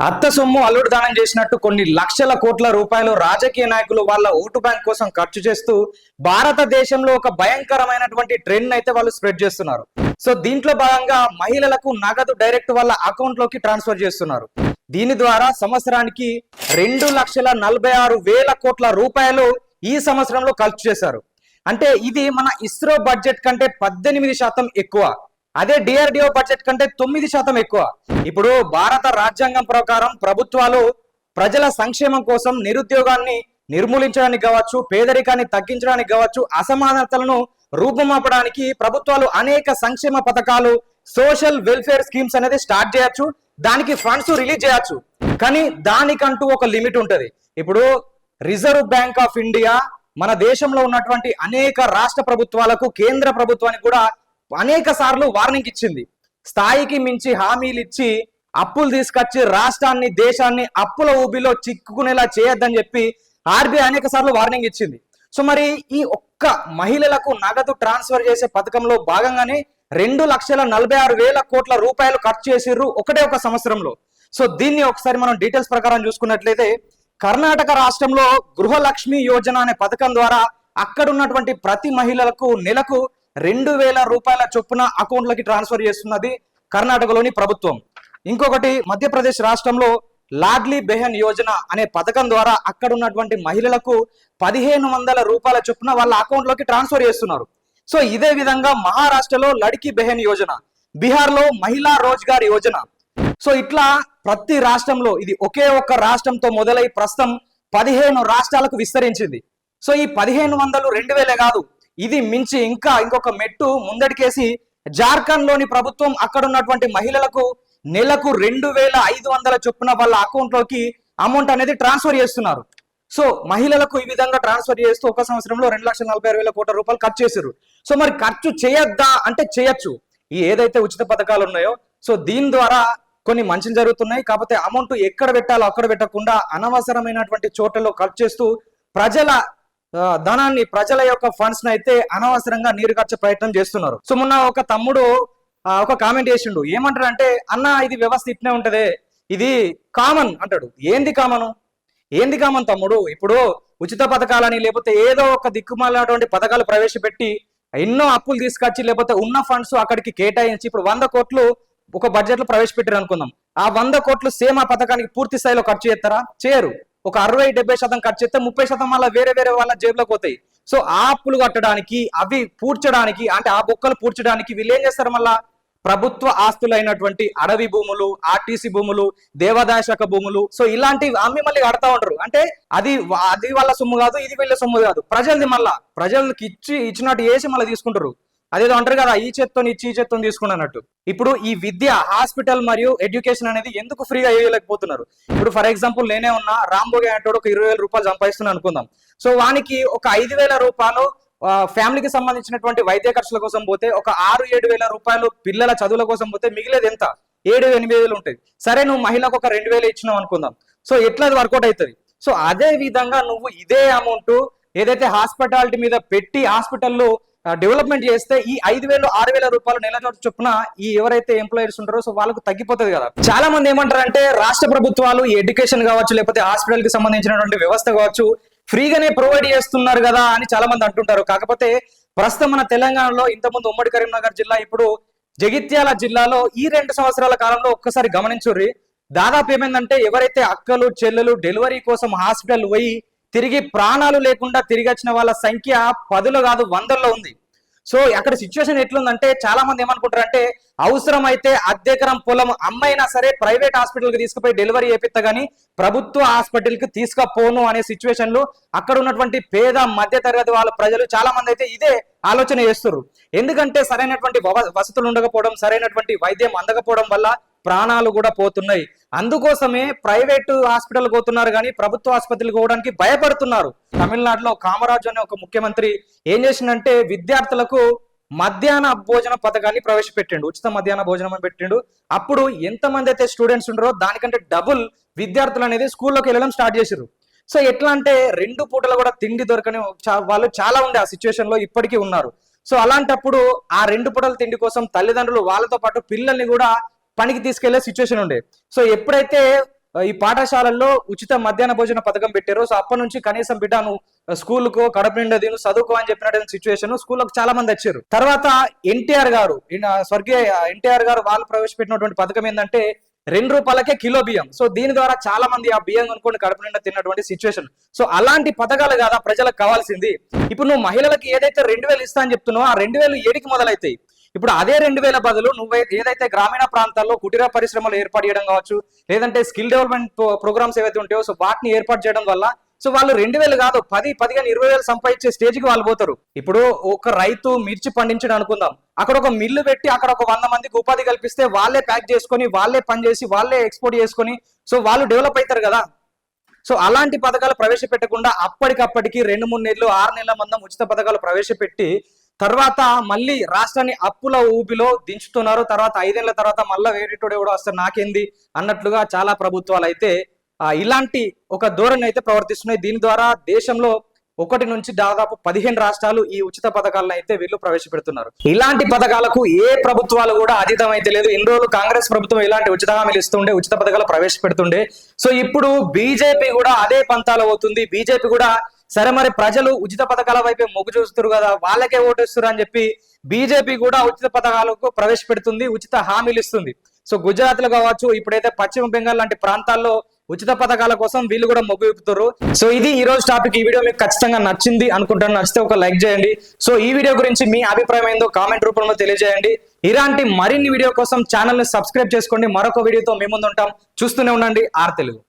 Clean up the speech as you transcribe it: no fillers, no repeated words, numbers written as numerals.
అత్త సొమ్ము అల్లుడు దానం చేసినట్టు కొన్ని లక్షల కోట్ల రూపాయలు రాజకీయ నాయకులు వాళ్ళ ఓటు బ్యాంక్ కోసం ఖర్చు చేస్తూ భారతదేశంలో ఒక భయంకరమైనటువంటి ట్రెండ్ అయితే వాళ్ళు స్ప్రెడ్ చేస్తున్నారు. సో దీంట్లో భాగంగా మహిళలకు నగదు డైరెక్ట్ వాళ్ళ అకౌంట్ లోకి ట్రాన్స్ఫర్ చేస్తున్నారు. దీని ద్వారా సంవత్సరానికి 2,46,000 కోట్ల రూపాయలు ఈ సంవత్సరంలో ఖర్చు చేశారు. అంటే ఇది మన ఇస్రో బడ్జెట్ కంటే 18% ఎక్కువ. అదే డిఆర్డిఓ బడ్జెట్ కంటే 9% ఎక్కువ. ఇప్పుడు భారత రాజ్యాంగం ప్రకారం ప్రభుత్వాలు ప్రజల సంక్షేమం కోసం నిరుద్యోగాన్ని నిర్మూలించడానికి కావచ్చు, పేదరికాన్ని తగ్గించడానికి కావచ్చు, అసమానతలను రూపుమాపడానికి ప్రభుత్వాలు అనేక సంక్షేమ పథకాలు, సోషల్ వెల్ఫేర్ స్కీమ్స్ అనేది స్టార్ట్ చేయొచ్చు, దానికి ఫండ్స్ రిలీజ్ చేయొచ్చు. కానీ దానికంటూ ఒక లిమిట్ ఉంటది. ఇప్పుడు రిజర్వ్ బ్యాంక్ ఆఫ్ ఇండియా మన దేశంలో ఉన్నటువంటి అనేక రాష్ట్ర ప్రభుత్వాలకు, కేంద్ర ప్రభుత్వానికి కూడా అనేక సార్లు వార్నింగ్ ఇచ్చింది. స్థాయికి మించి హామీలు ఇచ్చి అప్పులు తీసుకొచ్చి రాష్ట్రాన్ని, దేశాన్ని అప్పుల ఊబిలో చిక్కుకునేలా చేయొద్దని చెప్పి ఆర్బీఐ అనేక సార్లు వార్నింగ్ ఇచ్చింది. సో మరి ఈ ఒక్క మహిళలకు నగదు ట్రాన్స్ఫర్ చేసే పథకంలో భాగంగానే 2,46,000 కోట్ల రూపాయలు ఖర్చు చేసిర్రు ఒకటే ఒక సంవత్సరంలో. సో దీన్ని ఒకసారి మనం డీటెయిల్స్ ప్రకారం చూసుకున్నట్లయితే, కర్ణాటక రాష్ట్రంలో గృహలక్ష్మి యోజన అనే పథకం ద్వారా అక్కడ ఉన్నటువంటి ప్రతి మహిళలకు నెలకు 2,000 రూపాయల చొప్పున అకౌంట్లకి ట్రాన్స్ఫర్ చేస్తున్నది కర్ణాటకలోని ప్రభుత్వం. ఇంకొకటి మధ్యప్రదేశ్ రాష్ట్రంలో లాడ్లీ బెహన్ యోజన అనే పథకం ద్వారా అక్కడ ఉన్నటువంటి మహిళలకు 1,500 రూపాయల చొప్పున వాళ్ళ అకౌంట్లోకి ట్రాన్స్ఫర్ చేస్తున్నారు. సో ఇదే విధంగా మహారాష్ట్రలో లడ్కీ బెహన్ యోజన, బీహార్లో మహిళా రోజ్గార్ యోజన. సో ఇట్లా ప్రతి రాష్ట్రంలో ఇది ఒకే ఒక్క రాష్ట్రంతో మొదలై ప్రస్తుతం 15 రాష్ట్రాలకు విస్తరించింది. సో ఈ 1,500 2,000 కాదు, ఇది మించి ఇంకొక మెట్టు ముందడికేసి జార్ఖండ్ లోని ప్రభుత్వం అక్కడ ఉన్నటువంటి మహిళలకు నెలకు 2,500 చొప్పున వాళ్ళ అకౌంట్ లోకి అమౌంట్ అనేది ట్రాన్స్ఫర్ చేస్తున్నారు. సో మహిళలకు ఈ విధంగా ట్రాన్స్ఫర్ చేస్తూ ఒక సంవత్సరంలో 2,46,000 కోట్ల రూపాయలు ఖర్చు చేశారు. సో మరి ఖర్చు చేయొద్దా అంటే చేయొచ్చు. ఈ ఏదైతే ఉచిత పథకాలు ఉన్నాయో, సో దీని ద్వారా కొన్ని మంచి జరుగుతున్నాయి. కాకపోతే అమౌంట్ ఎక్కడ పెట్టాలో అక్కడ పెట్టకుండా అనవసరమైనటువంటి చోట్లలో ఖర్చు చేస్తూ ప్రజల ధనాన్ని, ప్రజల యొక్క ఫండ్స్ అయితే అనవసరంగా నీరు ఖర్చు ప్రయత్నం చేస్తున్నారు. సో మొన్న ఒక తమ్ముడు ఒక కామెంట్ చేసిండు. ఏమంటాడు అంటే, అన్న ఇది వ్యవస్థ ఇట్నే ఉంటదే, ఇది కామన్ అంటాడు. ఏంది కామన్ తమ్ముడు? ఇప్పుడు ఉచిత పథకాలని లేకపోతే ఏదో ఒక దిక్కుమాలినటువంటి పథకాలు ప్రవేశపెట్టి ఎన్నో అప్పులు తీసుకొచ్చి లేకపోతే ఉన్న ఫండ్స్ అక్కడికి కేటాయించి ఇప్పుడు 100 కోట్లు ఒక బడ్జెట్ లో ప్రవేశపెట్టారు అనుకుందాం. ఆ 100 కోట్లు సేమ్ ఆ పథకానికి పూర్తి స్థాయిలో ఖర్చు చేస్తారా? చేయరు. ఒక 60-70% ఖర్చు చేస్తే 30% మళ్ళీ వేరే వాళ్ళ జేబులోకి పోతాయి. సో ఆ అప్పులు కట్టడానికి, అవి పూడ్చడానికి, అంటే ఆ బొక్కలు పూడ్చడానికి వీళ్ళు ఏం చేస్తారు? మళ్ళా ప్రభుత్వ ఆస్తులైనటువంటి అడవి భూములు, ఆర్టీసీ భూములు, దేవాదాయ శాఖ భూములు, సో ఇలాంటివి అమ్మి మళ్ళీ కడతా ఉంటారు. అంటే అది వాళ్ళ సొమ్ము కాదు, ఇది వీళ్ళ సొమ్ము కాదు, ప్రజలది. మళ్ళా ప్రజలకి ఇచ్చినట్టు వేసి మళ్ళీ తీసుకుంటారు. అదేదో అంటారు కదా, ఈ చేత్తోని ఇచ్చి ఈ చేత్తోని తీసుకున్నట్టు. ఇప్పుడు ఈ విద్య, హాస్పిటల్ మరియు ఎడ్యుకేషన్ అనేది ఎందుకు ఫ్రీగా వేయలేకపోతున్నారు? ఇప్పుడు ఫర్ ఎగ్జాంపుల్ నేనే ఉన్నా, రాంబోగే అంటాడు ఒక 20,000 రూపాయలు సంపాదిస్తున్నాను అనుకుందాం. సో వానికి ఒక 5,000 రూపాయలు ఫ్యామిలీకి సంబంధించినటువంటి వైద్య ఖర్చుల కోసం పోతే, ఒక 6-7 రూపాయలు పిల్లల చదువుల కోసం పోతే మిగిలేదు ఎంత? 7-8 ఉంటాయి. సరే నువ్వు మహిళకు ఒక 2,000 ఇచ్చినావు అనుకుందాం. సో ఎట్లా అది వర్కౌట్ అవుతుంది? సో అదే విధంగా నువ్వు ఇదే అమౌంట్ ఏదైతే హాస్పిటాలిటీ మీద పెట్టి హాస్పిటల్లో డెవలప్మెంట్ చేస్తే ఈ 5,000-6,000 రూపాయలు నెల చొప్పున ఈ ఎవరైతే ఎంప్లాయీస్ ఉంటారో సో వాళ్ళకు తగ్గిపోతుంది కదా. చాలా మంది ఏమంటారంటే, రాష్ట్ర ప్రభుత్వాలు ఈ ఎడ్యుకేషన్ కావచ్చు లేకపోతే హాస్పిటల్ కి సంబంధించినటువంటి వ్యవస్థ కావచ్చు ఫ్రీగానే ప్రొవైడ్ చేస్తున్నారు కదా అని చాలా మంది అంటుంటారు. కాకపోతే ప్రస్తుతం మన తెలంగాణలో ఇంతకుముందు ఉమ్మడి కరీంనగర్ జిల్లా, ఇప్పుడు జగిత్యాల జిల్లాలో ఈ 2 సంవత్సరాల కాలంలో ఒక్కసారి గమనించుర్రి, దాదాపు ఏమైందంటే ఎవరైతే అక్కలు చెల్లెలు డెలివరీ కోసం హాస్పిటల్ పోయి తిరిగి ప్రాణాలు లేకుండా తిరిగి వచ్చిన వాళ్ళ సంఖ్య 10లో కాదు 100లో ఉంది. సో అక్కడ సిచ్యువేషన్ ఎట్లుందంటే, చాలా మంది ఏమనుకుంటారంటే, అవసరమైతే అద్దెకరం పొలం అమ్మైనా సరే ప్రైవేట్ హాస్పిటల్ కి తీసుకుపోయి డెలివరీ చేపిస్తా గానీ ప్రభుత్వ హాస్పిటల్ కి తీసుకపోను అనే సిచ్యువేషన్ లో అక్కడ ఉన్నటువంటి పేద మధ్య తరగతి వాళ్ళ ప్రజలు చాలా మంది అయితే ఇదే ఆలోచన చేస్తున్నారు. ఎందుకంటే సరైనటువంటి వసతులు ఉండకపోవడం, సరైనటువంటి వైద్యం అందకపోవడం వల్ల ప్రాణాలు కూడా పోతున్నాయి. అందుకోసమే ప్రైవేటు హాస్పిటల్ పోతున్నారు కానీ ప్రభుత్వ ఆసుపత్రులకు పోవడానికి భయపడుతున్నారు. తమిళనాడులో కామరాజు అనే ఒక ముఖ్యమంత్రి ఏం చేసిందంటే, విద్యార్థులకు మధ్యాహ్న భోజన పథకాన్ని ప్రవేశపెట్టిండు. ఉచిత మధ్యాహ్న భోజనం అని పెట్టిండు. అప్పుడు ఎంతమంది అయితే స్టూడెంట్స్ ఉంటారో దానికంటే డబుల్ విద్యార్థులు అనేది స్కూల్లోకి వెళ్ళడం స్టార్ట్ చేశారు. సో ఎట్లా అంటే 2 పూటలు కూడా తిండి దొరకని వాళ్ళు చాలా ఉండే ఆ సిచ్యువేషన్ లో ఇప్పటికీ ఉన్నారు. సో అలాంటప్పుడు ఆ 2 పూటల తిండి కోసం తల్లిదండ్రులు వాళ్ళతో పాటు పిల్లల్ని కూడా పనికి తీసుకెళ్లే సిచ్యువేషన్ ఉండే. సో ఎప్పుడైతే ఈ పాఠశాలల్లో ఉచిత మధ్యాహ్న భోజన పథకం పెట్టారు. సో అప్పటి నుంచి కనీసం బిడ్డ నువ్వు స్కూల్కు కడుపు నిండా తిను చదువుకో అని చెప్పినటువంటి సిచ్యువేషన్ స్కూల్లోకి చాలా మంది వచ్చారు. తర్వాత ఎన్టీఆర్ గారు స్వర్గీయ ఎన్టీఆర్ గారు వాళ్ళు ప్రవేశపెట్టినటువంటి పథకం ఏంటంటే ₹2 కిలో బియ్యం. సో దీని ద్వారా చాలా మంది ఆ బియ్యం కొనుక్కొని కడుపు నిండా తిన్నటువంటి సిచ్యువేషన్. సో అలాంటి పథకాలు కాదా ప్రజలకు కావాల్సింది. ఇప్పుడు నువ్వు మహిళలకు ఏదైతే 2000 ఇస్తా అని చెప్తున్నావు ఆ 2000 ఏడికి మొదలైతాయి. ఇప్పుడు అదే 2000 బదులు నువ్వు ఏదైతే గ్రామీణ ప్రాంతాల్లో కుటీర పరిశ్రమలు ఏర్పాటు చేయడం కావచ్చు, లేదంటే స్కిల్ డెవలప్మెంట్ ప్రోగ్రామ్స్ ఏవైతే ఉంటాయో సో వాటిని ఏర్పాటు చేయడం వల్ల సో వాళ్ళు 2000 కాదు 10, 15, 20,000 సంపాదించే స్టేజ్కి వాళ్ళు పోతారు. ఇప్పుడు ఒక రైతు మిర్చి పండించడం అనుకుందాం, అక్కడ ఒక మిల్లు పెట్టి అక్కడ ఒక 100 మందికి ఉపాధి కల్పిస్తే వాళ్ళే ప్యాక్ చేసుకొని వాళ్ళే పని చేసి వాళ్ళే ఎక్స్పోర్ట్ చేసుకొని సో వాళ్ళు డెవలప్ అవుతారు కదా. సో అలాంటి పథకాలు ప్రవేశపెట్టకుండా అప్పటికప్పటికి 2-3 నెలలు 6 నెలల మందం ఉచిత పథకాలు ప్రవేశపెట్టి తర్వాత మళ్ళీ రాష్ట్రాన్ని అప్పుల ఊపిలో దించుతున్నారు. తర్వాత 5 ఏళ్ల తర్వాత మళ్ళీ వేరేటోడు ఎవడో వస్తారు నాకేంది అన్నట్లుగా చాలా ప్రభుత్వాలు అయితే ఇలాంటి ఒక ధోరణి అయితే ప్రవర్తిస్తున్నాయి. దీని ద్వారా దేశంలో 1 నుంచి దాదాపు 15 రాష్ట్రాలు ఈ ఉచిత పథకాలను అయితే వీళ్ళు ప్రవేశపెడుతున్నారు. ఇలాంటి పథకాలకు ఏ ప్రభుత్వాలు కూడా అతీతం అయితే లేదు. ఇన్ని రోజులు కాంగ్రెస్ ప్రభుత్వం ఇలాంటి ఉచిత హామీలు ఇస్తుండే, ఉచిత పథకాలు ప్రవేశపెడుతుండే. సో ఇప్పుడు బీజేపీ కూడా అదే పంతాలు అవుతుంది. బీజేపీ కూడా సరే మరి ప్రజలు ఉచిత పథకాల వైపే మొగ్గు చూస్తారు కదా, వాళ్ళకే ఓటేస్తారు అని చెప్పి బీజేపీ కూడా ఉచిత పథకాలకు ప్రవేశపెడుతుంది, ఉచిత హామీలు ఇస్తుంది. సో గుజరాత్ లో కావచ్చు, ఇప్పుడైతే పశ్చిమ బెంగాల్ లాంటి ప్రాంతాల్లో ఉచిత పథకాల కోసం వీళ్ళు కూడా మొగ్గు చూపుతారు. సో ఇది ఈ రోజు టాపిక్. ఈ వీడియో మీకు ఖచ్చితంగా నచ్చింది అనుకుంటాను. నచ్చితే ఒక లైక్ చేయండి. సో ఈ వీడియో గురించి మీ అభిప్రాయం ఏందో కామెంట్ రూపంలో తెలియజేయండి. ఇలాంటి మరిన్ని వీడియో కోసం ఛానల్ ని సబ్స్క్రైబ్ చేసుకోండి. మరొక వీడియోతో మీ ముందు ఉంటాం. చూస్తూనే ఉండండి ఆర్ తెలుగు.